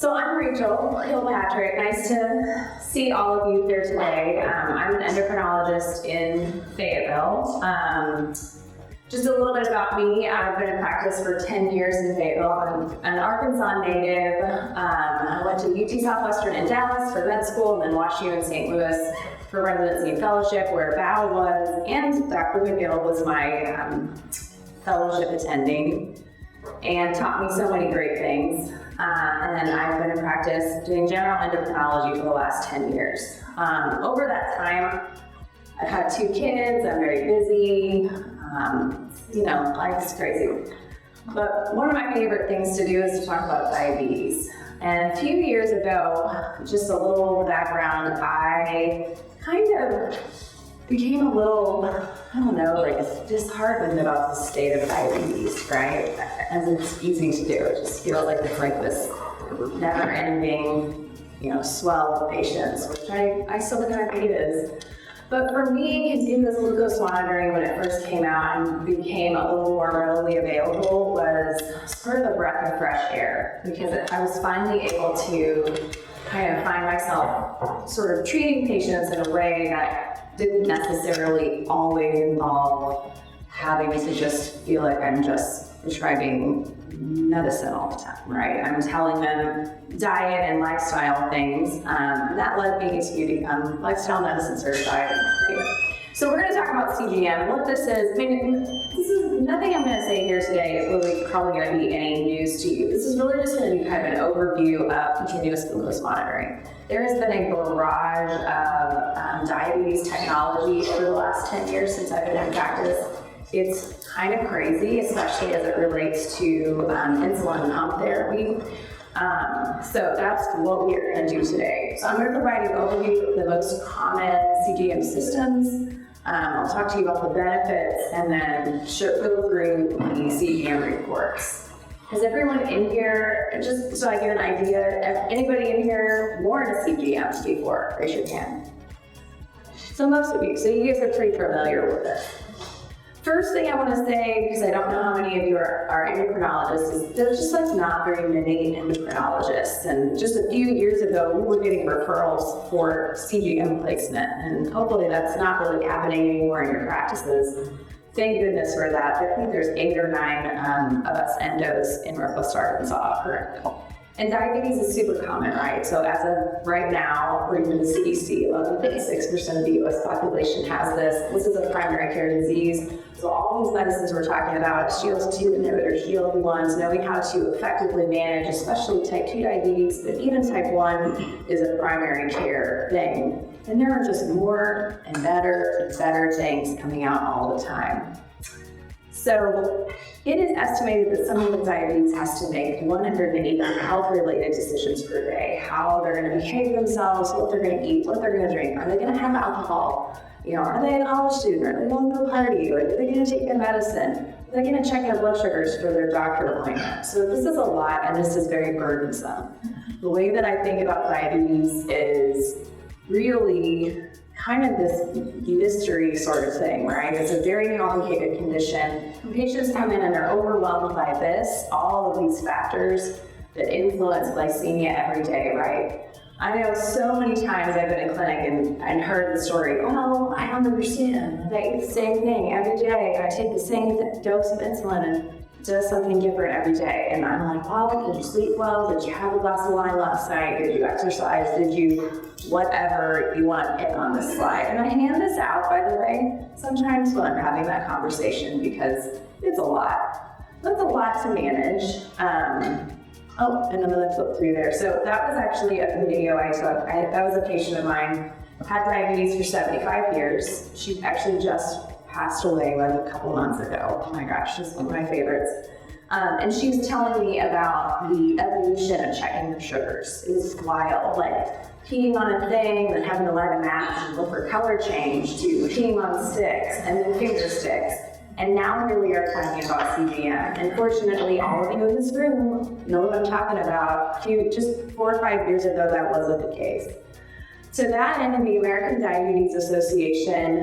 So I'm Rachel Kilpatrick. Nice to see all of you here today. I'm an endocrinologist in Fayetteville. Just a little bit about me. I've been in practice for 10 years in Fayetteville. I'm an Arkansas native. I went to UT Southwestern in Dallas for med school, and then WashU in St. Louis for residency and fellowship, where Val was, and Dr. McGill was my fellowship attending, and taught me so many great things. And then I've been in practice doing general endocrinology for the last 10 years. Over that time, I've had 2 kids, I'm very busy, life's crazy. But one of my favorite things to do is to talk about diabetes. And a few years ago, just a little background, I kind of became a little, disheartened about the state of diabetes, right? As it's easy to do. It just feels like it's like this never-ending, swell of patients, which I still kind of hate is. But for me, continuous glucose monitoring, when it first came out and became a little more readily available, was sort of a breath of fresh air, because I was finally able to kind of find myself sort of treating patients in a way that didn't necessarily always involve having to just feel like I'm just prescribing medicine all the time, right? I'm telling them diet and lifestyle things. That led me to become lifestyle medicine certified. So we're going to talk about CGM, what this is. This is nothing I'm going to say here today is really probably going to be any news to you. This is really just going to be kind of an overview of continuous glucose monitoring. There has been a barrage of diabetes technology over the last 10 years since I've been in practice. It's kind of crazy, especially as it relates to insulin pump therapy. So that's what we're going to do today. So I'm going to provide an overview of the most common CGM systems. I'll talk to you about the benefits, and then go through the CGM reports. Has everyone in here, just so I get an idea, anybody in here worn a CGM before? Raise your hand. So most of you, so you guys are pretty familiar with it. First thing I want to say, because I don't know how many of you are endocrinologists, is there's just not very many endocrinologists. And just a few years ago, we were getting referrals for CGM placement, and hopefully that's not really happening anymore in your practices. Thank goodness for that. I think there's 8 or 9 of us endos in Northwest Arkansas currently. And diabetes is super common, right? So as of right now, according to the CDC, 11.6% of the U.S. population has this. This is a primary care disease. So all these medicines we're talking about, SGLT2 inhibitors, GLP-1s, knowing how to effectively manage, especially type 2 diabetes, but even type 1 is a primary care thing. And there are just more and better things coming out all the time. So it is estimated that someone with diabetes has to make 180 health-related decisions per day. How they're going to behave themselves, what they're going to eat, what they're going to drink. Are they going to have alcohol? Are they a college student? Are they going to a party? Are they going to take their medicine? Are they going to check their blood sugars for their doctor appointment? So this is a lot, and this is very burdensome. The way that I think about diabetes is really kind of this mystery sort of thing, right? It's a very complicated condition. When patients come in and they're overwhelmed by this, all of these factors that influence glycemia every day, right? I know so many times I've been in clinic and heard the story, oh, I don't understand. I eat the same thing every day. I take the same dose of insulin and does something different every day. And I'm like, well, did you sleep well? Did you have a glass of wine last night? Did you exercise? Did you whatever you want in on this slide? And I hand this out, by the way, sometimes when I'm having that conversation, because it's a lot. That's a lot to manage. And I'm going to flip through there. So that was actually a video I took. That was a patient of mine, had diabetes for 75 years. She actually just passed away a couple months ago. Oh my gosh, she's one of my favorites. And she was telling me about the evolution of checking her sugars. It was wild, like peeing on a thing, then having to light a match and look for color change, to peeing on sticks, and then finger sticks. And now here we are talking about CGM. And fortunately, all of you in this room know what I'm talking about. Just 4 or 5 years ago, that wasn't the case. To that end, the American Diabetes Association,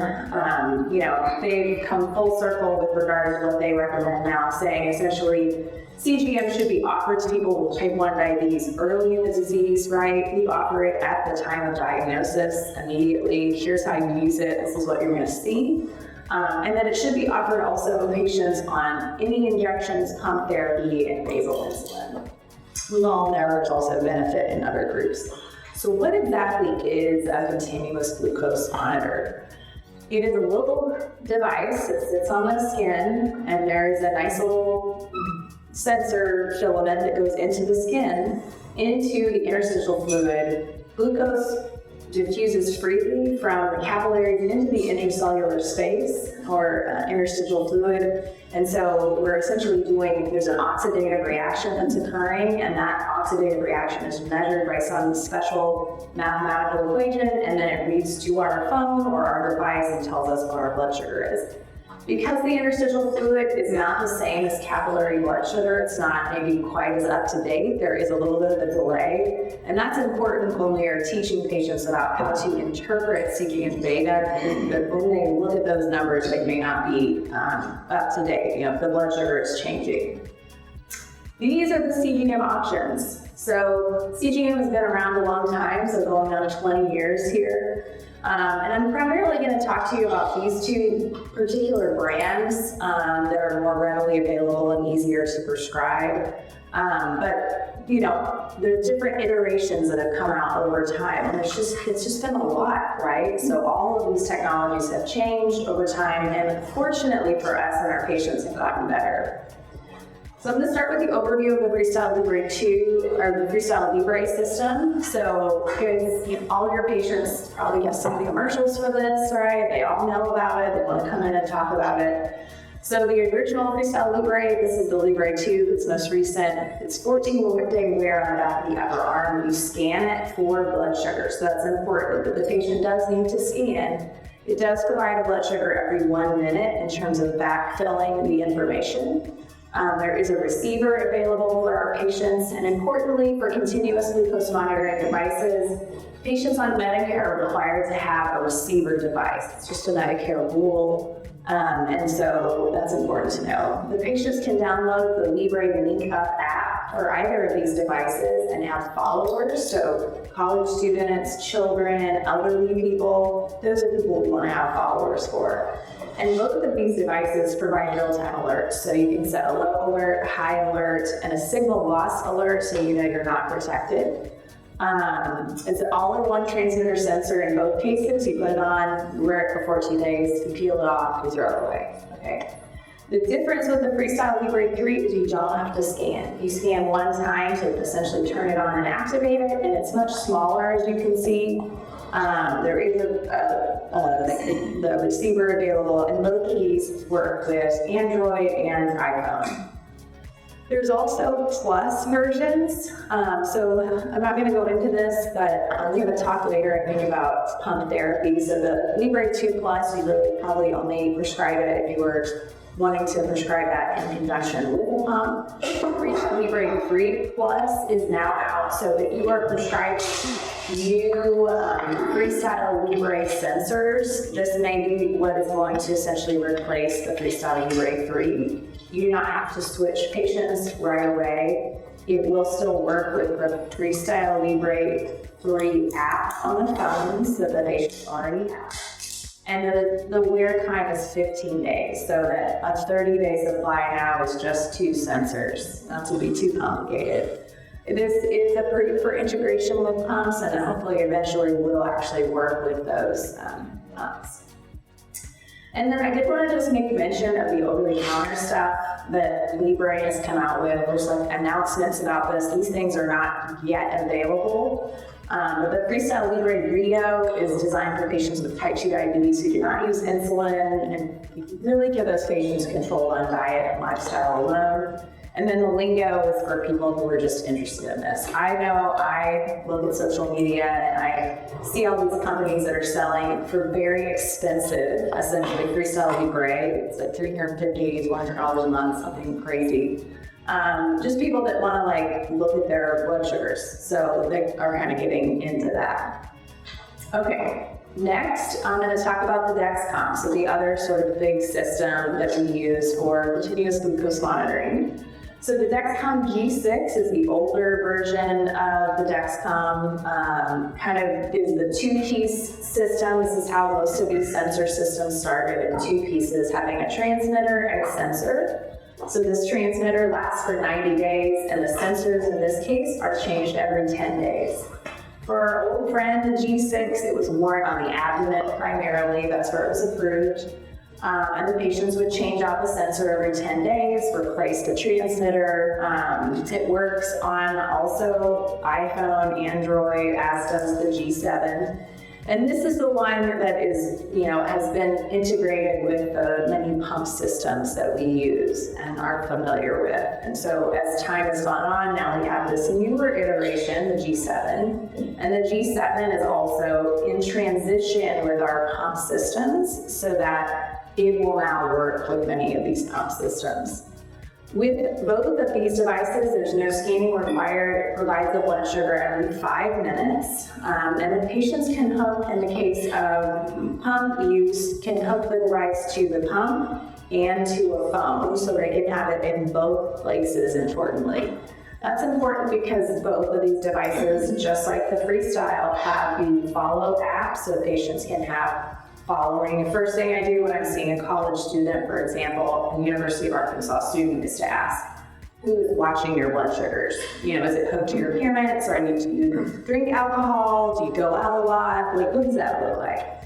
they've come full circle with regard to what they recommend now, saying essentially CGM should be offered to people with type 1 diabetes early in the disease, right? We offer it at the time of diagnosis immediately. Here's how you use it. This is what you're going to see. And then it should be offered also to patients on any injections, pump therapy, and basal insulin. We all know there's also benefit in other groups. So what exactly is a continuous glucose monitor? It is a little device that sits on the skin, and there's a nice little sensor filament that goes into the skin, into the interstitial fluid. Glucose diffuses freely from the capillaries into the intracellular space or interstitial fluid. And so we're essentially there's an oxidative reaction that's occurring, and that oxidative reaction is measured by some special mathematical equation, and then it reads to our phone or our device and tells us what our blood sugar is. Because the interstitial fluid is not the same as capillary blood sugar, it's not maybe quite as up to date, there is a little bit of a delay. And that's important when we are teaching patients about how to interpret CGM data, that when they look at those numbers, they may not be up to date. The blood sugar is changing. These are the CGM options. So CGM has been around a long time, so going on 20 years here. And I'm primarily going to talk to you about these two particular brands that are more readily available and easier to prescribe. But there's different iterations that have come out over time, and it's just been a lot, right? So all of these technologies have changed over time, and fortunately for us and our patients have gotten better. So I'm going to start with the overview of the FreeStyle Libre 2, or the FreeStyle Libre system. So all of your patients probably have seen the commercials for this, right? They all know about it, they want to come in and talk about it. So the original FreeStyle Libre, this is the Libre 2, it's most recent. It's 14-day wear on the back of the upper arm. You scan it for blood sugar, so that's important. But the patient does need to scan. It does provide a blood sugar every 1 minute in terms of backfilling the information. There is a receiver available for our patients, and importantly, for continuous glucose monitoring devices, patients on Medicare are required to have a receiver device. It's just a Medicare rule, and so that's important to know. The patients can download the Libre Link Up app for either of these devices and have followers, so college students, children, elderly people, those are people we want to have followers for. And both of these devices provide real-time alerts, so you can set a low alert, high alert, and a signal loss alert, so you know you're not protected. It's an all-in-one transmitter sensor in both cases. You put it on, you wear it for 14 days, you peel it off, you throw it away. Okay. The difference with the FreeStyle Libre 3 is you don't have to scan. You scan one time to essentially turn it on and activate it, and it's much smaller, as you can see. There is the receiver available, and both of these work with Android and iPhone. There's also Plus versions. So I'm not going to go into this, but I'm going to talk later, I think, about pump therapy. So the Libre 2 Plus, you really probably only prescribe it if you were wanting to prescribe that in conjunction with the pump. FreeStyle Libre 3 Plus is now out, so that you are prescribed new FreeStyle Libre sensors. This may be what is going to essentially replace the FreeStyle Libre 3. You do not have to switch patients right away. It will still work with the FreeStyle Libre 3 app on the phones that the patient already has. And the wear time is 15 days, so that a 30-day supply now is just 2 sensors, not to be too complicated. This is approved for integration with pumps, and hopefully eventually will actually work with those pumps. And then I did want to just make mention of the over-the-counter stuff that Libre has come out with. There's announcements about this. These things are not yet available. But the FreeStyle Libre Rio is designed for patients with type 2 diabetes who do not use insulin, and really give those patients control on diet and lifestyle alone. And then the Lingo is for people who are just interested in this. I know I look at social media and I see all these companies that are selling for very expensive, essentially FreeStyle Libre. It's like $350, $100 a month, something crazy. Just people that want to look at their blood sugars. So they are kind of getting into that. Okay, next I'm going to talk about the Dexcom, so the other sort of big system that we use for continuous glucose monitoring. So the Dexcom G6 is the older version of the Dexcom, kind of is the two-piece system. This is how most of these sensor systems started, in two pieces, having a transmitter and a sensor. So this transmitter lasts for 90 days, and the sensors in this case are changed every 10 days. For our old friend, the G6, it was worn on the abdomen primarily. That's where it was approved. And the patients would change out the sensor every 10 days, replace the transmitter. It works on also iPhone, Android, as does the G7. And this is the one that is, has been integrated with the many pump systems that we use and are familiar with. And so as time has gone on, now we have this newer iteration, the G7. And the G7 is also in transition with our pump systems so that it will now work with many of these pump systems. With both of these devices, there's no scanning required. It provides the blood sugar every 5 minutes. And the patients can hook, in the case of pump use, can hook the device to the pump and to a phone, so they can have it in both places, importantly. That's important because both of these devices, just like the Freestyle, have the Follow app, so patients can have following. The first thing I do when I'm seeing a college student, for example, a University of Arkansas student, is to ask, who is watching your blood sugars? Is it hooked to your parents, or do you drink alcohol? Do you go out a lot? What does that look like?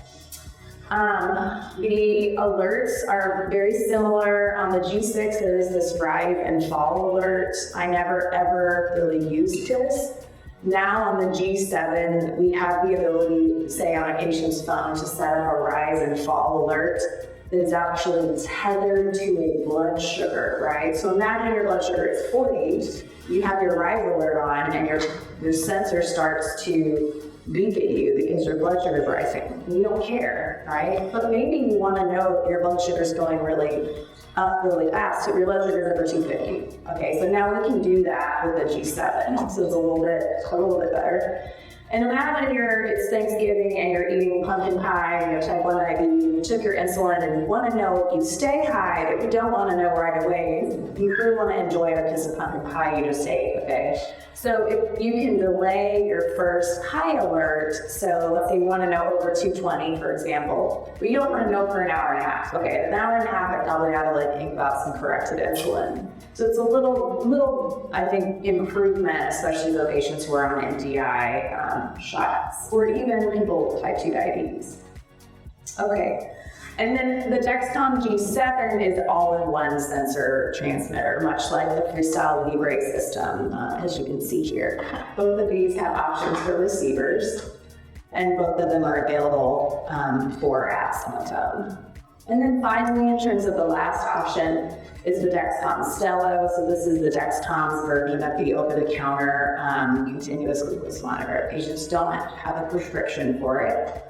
The alerts are very similar. On the G6, there is this rise and fall alert. I never ever really used this. Now on the G7, we have the ability, say on a patient's phone, to set up a rise and fall alert that is actually tethered to a blood sugar, right? So imagine your blood sugar is 40, you have your rise alert on, and your sensor starts to beep at you because your blood sugar is rising. You don't care, right? But maybe you want to know if your blood sugar is going up really fast, so your blood sugar is over 250. Okay, so now we can do that with the G7, so it's a little bit better. And imagine it's Thanksgiving and you're eating pumpkin pie, you have type 1 diabetes, you took your insulin, and you want to know if you stay high, but you don't want to know right away. You really want to enjoy a piece of pumpkin pie you just ate, okay? So if you can delay your first high alert, so let's say you want to know over 220, for example, but you don't want to know for an hour and a half. Okay, an hour and a half, I probably ought to think about some corrected insulin. So it's a little, I think, improvement, especially for patients who are on NDI shots, or even people with type 2 diabetes. Okay, and then the Dexcom G7 is all-in-one sensor transmitter, much like the Freestyle Libre system, as you can see here. Both of these have options for receivers, and both of them are available for apps on the phone. And then finally, in terms of the last option, is the Dexcom Stelo. So this is the Dexcom's version of the over-the-counter continuous glucose monitor. Patients don't have a prescription for it.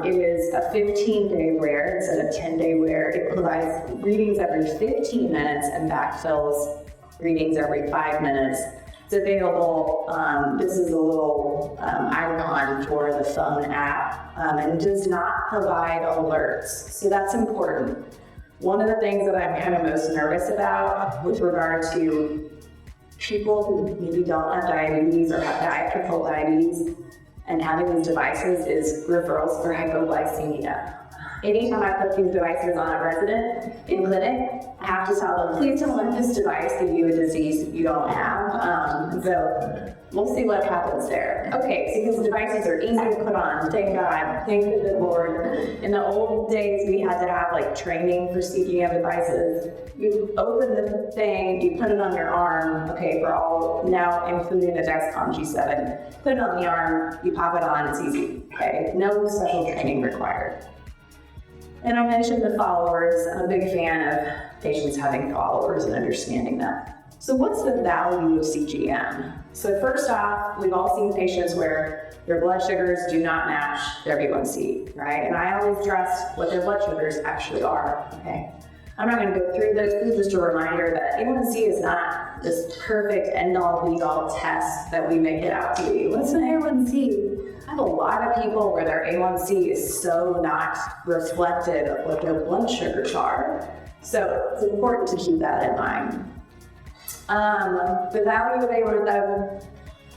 It is a 15-day wear instead of 10-day wear. It provides readings every 15 minutes and backfills readings every 5 minutes. It's available, this is a little icon for the phone app, and does not provide alerts. So that's important. One of the things that I'm kind of most nervous about with regard to people who maybe don't have diabetes or have diet-controlled diabetes and having these devices is referrals for hypoglycemia. Anytime I put these devices on a resident in clinic, I have to tell them, please don't let this device give you a disease you don't have. So we'll see what happens there. Okay, so these devices are easy to put on, thank God, thank the good Lord. In the old days, we had to have training for CGM devices. You open the thing, you put it on your arm, okay, for all, now including the Dexcom G7, put it on the arm, you pop it on, it's easy, okay? No special training required. And I mentioned the followers. I'm a big fan of patients having followers and understanding them. So what's the value of CGM? So first off, we've all seen patients where their blood sugars do not match their A1C, right? And I always stress what their blood sugars actually are, okay? I'm not going to go through this. This is just a reminder that A1C is not this perfect end-all, be-all test that we make it out to be. What's my A1C? I have a lot of people where their A1C is so not reflective of what their blood sugars are. So it's important to keep that in mind. The value of A1,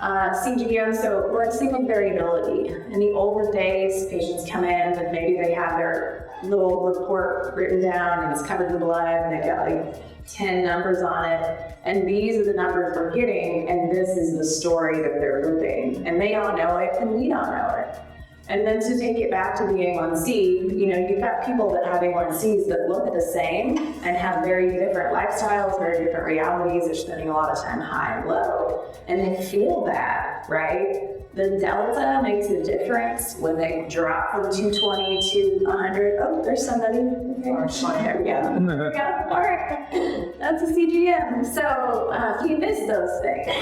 CGM, so we're seeing variability. In the older days, patients come in and maybe they have their little report written down and it's covered in blood and they've got like 10 numbers on it, and these are the numbers we're getting, and this is the story that they're living, and they don't know it, and we don't know it. And then to take it back to the A1C, you know, you've got people that have A1Cs that look the same and have very different lifestyles, very different realities. They're spending a lot of time high and low, and they feel that, right? The delta makes a difference when they drop from 220 to 100. Oh, there's somebody. Okay. There we go. Yeah. All right. That's a CGM. So if you miss those things,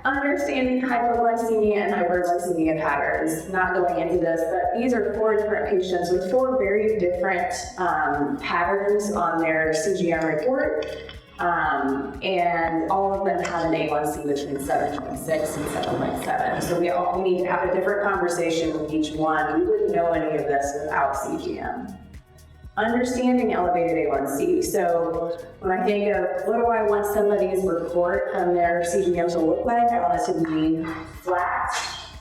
understanding hypoglycemia and hyperglycemia patterns, not going into this, but these are 4 different patients with 4 very different patterns on their CGM report. And all of them have an A1C between 7.6 and 7.7. So we need to have a different conversation with each one. We wouldn't know any of this without CGM. Understanding elevated A1C. So when I think of what do I want somebody's report on their CGM to look like, I want it to be flat,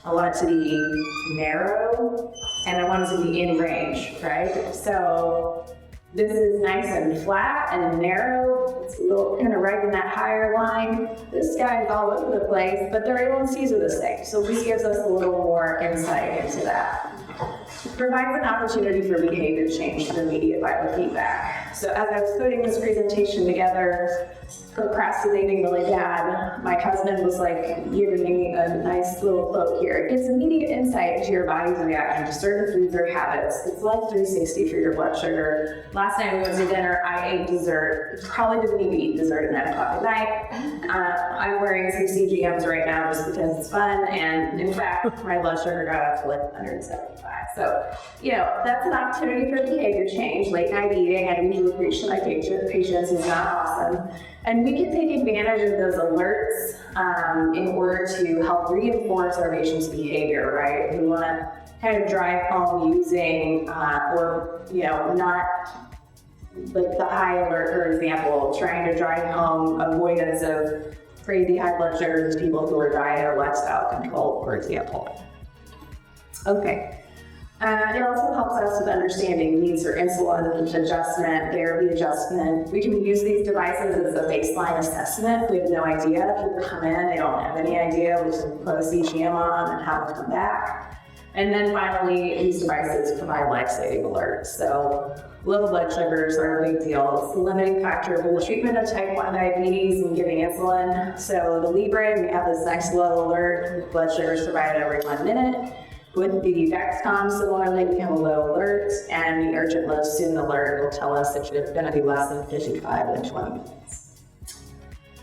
I want it to be narrow, and I want it to be in range, right? So this is nice and flat and narrow. It's a little kind of right in that higher line. This guy's all over the place, but their A1Cs are the same. So this gives us a little more insight into that. Provides an opportunity for behavior change through immediate biofeedback. So as I was putting this presentation together, procrastinating really bad, my husband was like giving me a nice little quote here. It's immediate insight into your body's reaction to certain foods or habits. It's like 360 for your blood sugar. Last night we went to dinner, I ate dessert. Probably didn't even eat dessert at 9 o'clock at night. I'm wearing some CGMs right now just because it's fun, and in fact, my blood sugar got up to like 175. So, you know, that's an opportunity for behavior change. Late night eating at a nutrition like patients is not awesome. And we can take advantage of those alerts in order to help reinforce our patient's behavior, right? We want to kind of drive home using, or, you know, not like the high alert, for example, trying to drive home avoidance of crazy high blood sugars in people who are diet or lifestyle controlled, for example. Okay. It also helps us with understanding needs for insulin adjustment, therapy adjustment. We can use these devices as a baseline assessment. We have no idea. People come in, they don't have any idea. We just put a CGM on and have them come back. And then finally, these devices provide life-saving alerts. So low blood sugars are a big deal. It's the limiting factor for the treatment of type 1 diabetes and giving insulin. So the Libre, we have this nice low alert, blood sugars provided every 1 minute. With the Dexcom, similarly, we have a low alert, and the urgent low soon alert will tell us if it's going to be less than 55 in 20 minutes.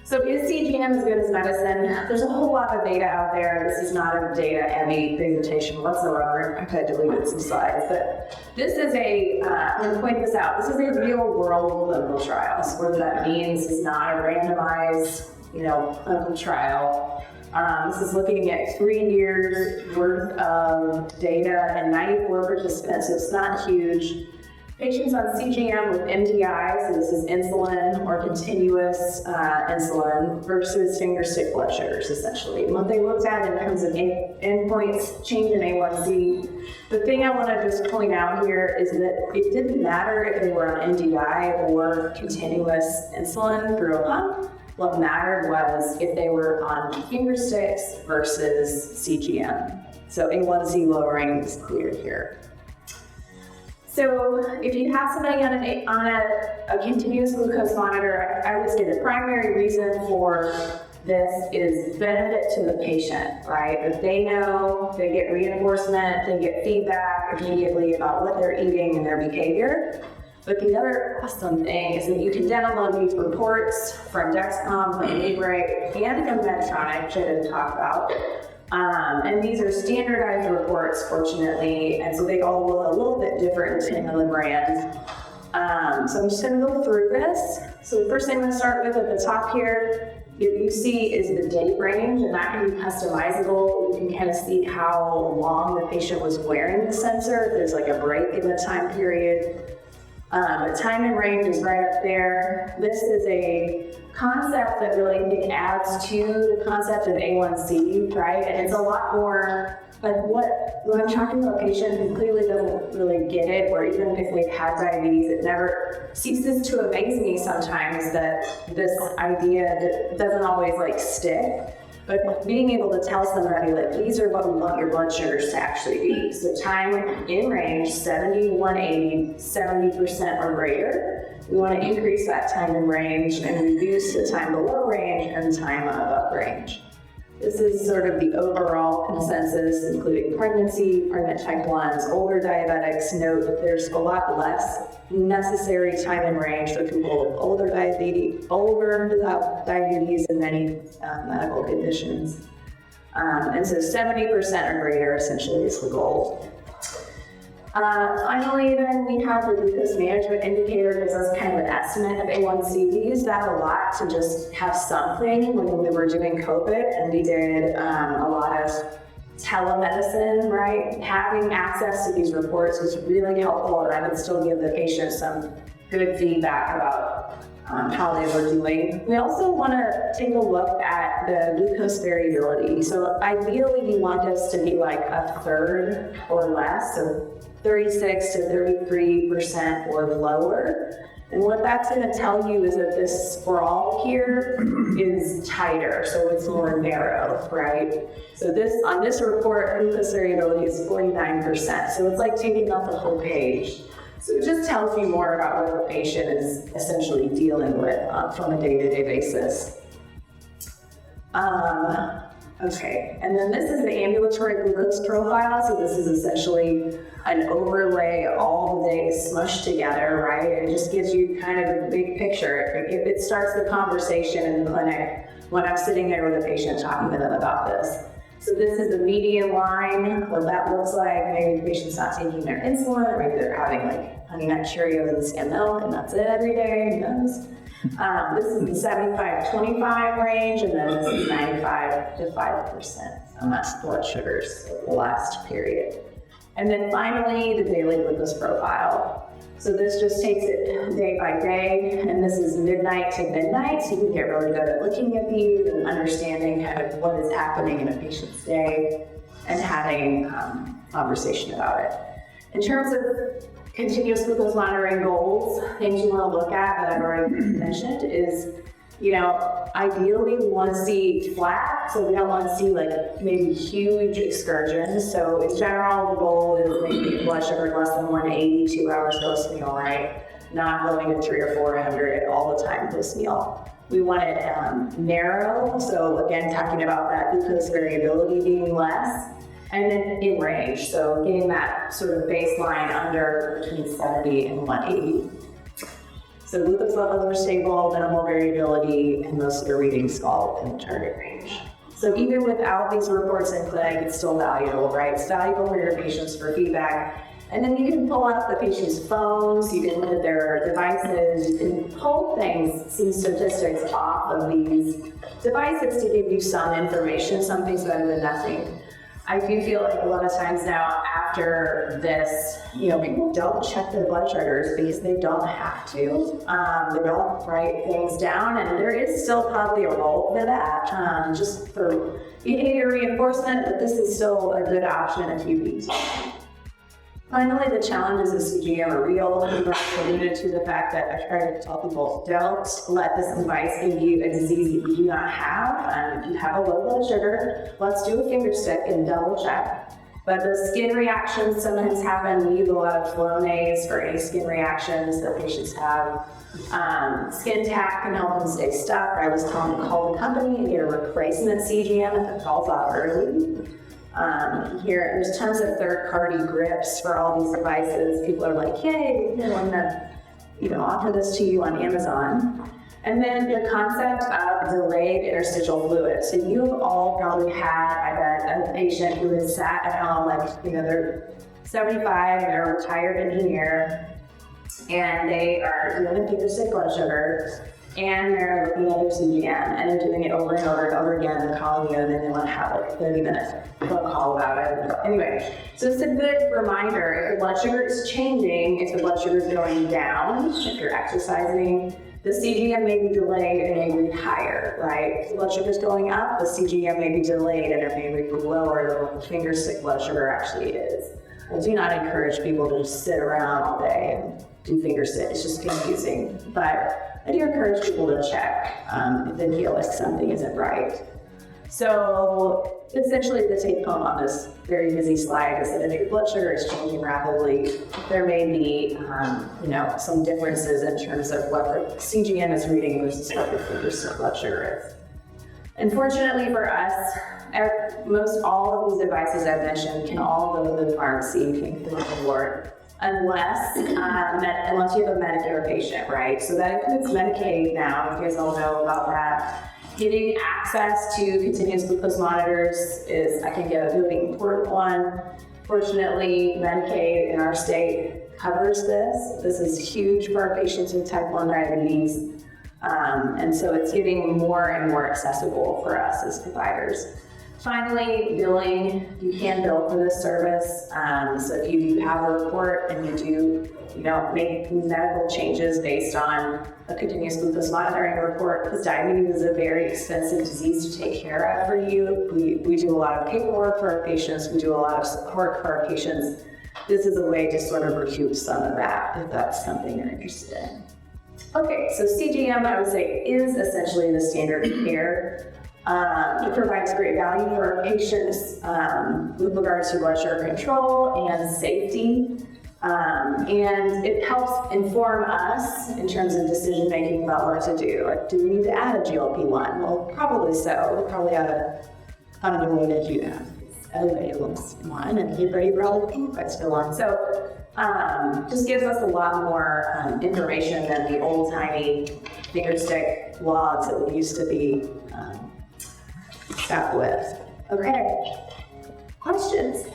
So is CGM as good as medicine? There's a whole lot of data out there. This is not a data-heavy presentation whatsoever. I could have deleted some slides, but this is I'm going to point this out. This is a real-world clinical trial. So what that means is not a randomized, clinical trial. This is looking at 3 years worth of data and 94 participants, so it's not huge. Patients on CGM with MDI, so this is insulin or continuous insulin versus finger stick blood sugars, essentially. And what they looked at in terms of endpoints, change in A1C, the thing I want to just point out here is that it didn't matter if they were on MDI or continuous insulin through a pump. What mattered was if they were on finger sticks versus CGM. So A1C lowering is clear here. So if you have somebody on a continuous glucose monitor, I would say the primary reason for this is benefit to the patient, right? If they know, they get reinforcement, they get feedback immediately about what they're eating and their behavior. But the other awesome thing is that you can download these reports from Dexcom, from Libre, and from Medtronic, which I didn't talk about. And these are standardized reports, fortunately, and so they all look a little bit different depending on the brand. So I'm just going to go through this. So the first thing I'm going to start with at the top here, What you see is the date range, and that can be customizable. You can kind of see how long the patient was wearing the sensor, if there's like a break in the time period. The time and range is right up there. This is a concept that really adds to the concept of A1C, right? And it's a lot more like when I'm talking to a patient who clearly doesn't really get it, or even if they've had diabetes, it never ceases to amaze me sometimes that this idea doesn't always like stick. But being able to tell somebody that these are what we want your blood sugars to actually be. So time in range, 70, 180, 70% or greater. We want to increase that time in range and reduce the time below range and time above range. This is sort of the overall consensus, including pregnancy, pregnant type 1s, older diabetics. Note that there's a lot less necessary time in range for people with older diabetes and many medical conditions. And so 70% or greater essentially is the goal. Finally, then we have the glucose management indicator gives us kind of an estimate of A1C. We use that a lot to just have something when we were doing COVID, and we did a lot of telemedicine, right? Having access to these reports was really helpful, and I would still give the patient some good feedback about how they were doing. We also want to take a look at the glucose variability. So ideally, you want this to be like a third or less, so 36 to 33% or lower. And what that's going to tell you is that this sprawl here is tighter, so it's more narrow, right? So on this report, glucose variability is 49%, so it's like taking up the whole page. So it just tells you more about what the patient is essentially dealing with from a day-to-day basis. Okay, and then this is the ambulatory glucose profile. So this is essentially an overlay all the days smushed together, right? It just gives you kind of a big picture. It starts the conversation in the clinic when I'm sitting there with a patient talking to them about this. So this is the median line, what that looks like. Maybe the patient's not taking their insulin, or maybe they're having like Honey Nut Cheerios and skim milk, and that's it every day, who knows? This is the 75-25 range, and then this is 95 to 5%. And that's blood sugars, the last period. And then finally, the daily glucose profile. So this just takes it day by day, and this is midnight to midnight, so you can get really good at looking at these and understanding kind of what is happening in a patient's day and having conversation about it. In terms of continuous glucose monitoring goals, things you want to look at that I've already mentioned is, ideally we want to see flat, so we don't want to see like maybe huge excursions. So in general, the goal is maybe blood sugar less than 180 2 hours post-meal, right? Not going to 300 or 400 all the time post-meal. We want it narrow, so again, talking about that glucose variability being less. And then in range, so getting that sort of baseline under between 70 and 180. So glucose levels are stable, minimal variability, and most of your readings fall in the target range. So even without these reports in clinic, it's still valuable, right? It's valuable for your patients for feedback. And then you can pull up the patient's phones, you can look at their devices, you can pull things, see statistics off of these devices to give you some information, some things better than nothing. I do feel like a lot of times now after this, people don't check their blood sugars because they don't have to. They don't write things down, and there is still probably a role for that, just for behavior reinforcement, but this is still a good option if you need to. Finally, the challenges of CGM are real. We alluded to the fact that I try to tell people, don't let this device give you a disease you do not have. If you have a low blood sugar, let's do a finger stick and double check. But the skin reactions sometimes happen. We use a lot of Flonase for any skin reactions that patients have. Skin tack can help them stay stuck. I was told to call the company and get a replacement CGM if it falls off early. Here, there's tons of third-party grips for all these devices. People are like, "Yay, I'm gonna, offer this to you on Amazon." And then the concept of delayed interstitial fluid. So you've all probably had, I bet, a patient who has sat at home, they're 75, they're a retired engineer, and they are doing a finger stick blood sugar. and they're looking at their CGM, and they're doing it over and over and over again. They're calling you, and then they want to have like a 30-minute phone call about it. Anyway, so it's a good reminder. If your blood sugar is changing, if the blood sugar is going down, if you're exercising, the CGM may be delayed and it may be higher, right? If the blood sugar is going up, the CGM may be delayed and it may be lower than what the finger stick blood sugar actually is. I do not encourage people to just sit around all day and do finger stick. It's just confusing. But I do encourage people to check if they feel like something isn't right. So essentially the take home on this very busy slide is that if your blood sugar is changing rapidly, there may be some differences in terms of what the CGM is reading versus what the finger stick blood sugar is. Unfortunately for us, most all of these devices I've mentioned can all go to the pharmacy, can go to the ward, unless you have a Medicare patient, right? So that includes Medicaid now. You guys all know about that. Getting access to continuous glucose monitors is, I think, a really important one. Fortunately, Medicaid in our state covers this. This is huge for our patients with type 1 diabetes. And so it's getting more and more accessible for us as providers. Finally, billing. You can bill for this service. So if you do have a report and you do, make medical changes based on a continuous glucose monitoring report, because diabetes is a very expensive disease to take care of for you. We do a lot of paperwork for our patients. We do a lot of support for our patients. This is a way to sort of recoup some of that, if that's something you're interested in. Okay, so CGM, I would say, is essentially the standard of care. It provides great value for our patients with regards to blood sugar control and safety. And it helps inform us in terms of decision making about what to do. Like, do we need to add a GLP-1? Well, probably so. We probably ought to find a way to do that. Everybody wants one, and everybody probably wants one. So just gives us a lot more information than the old-timey finger stick logs that we used to be stuck with. Okay, questions?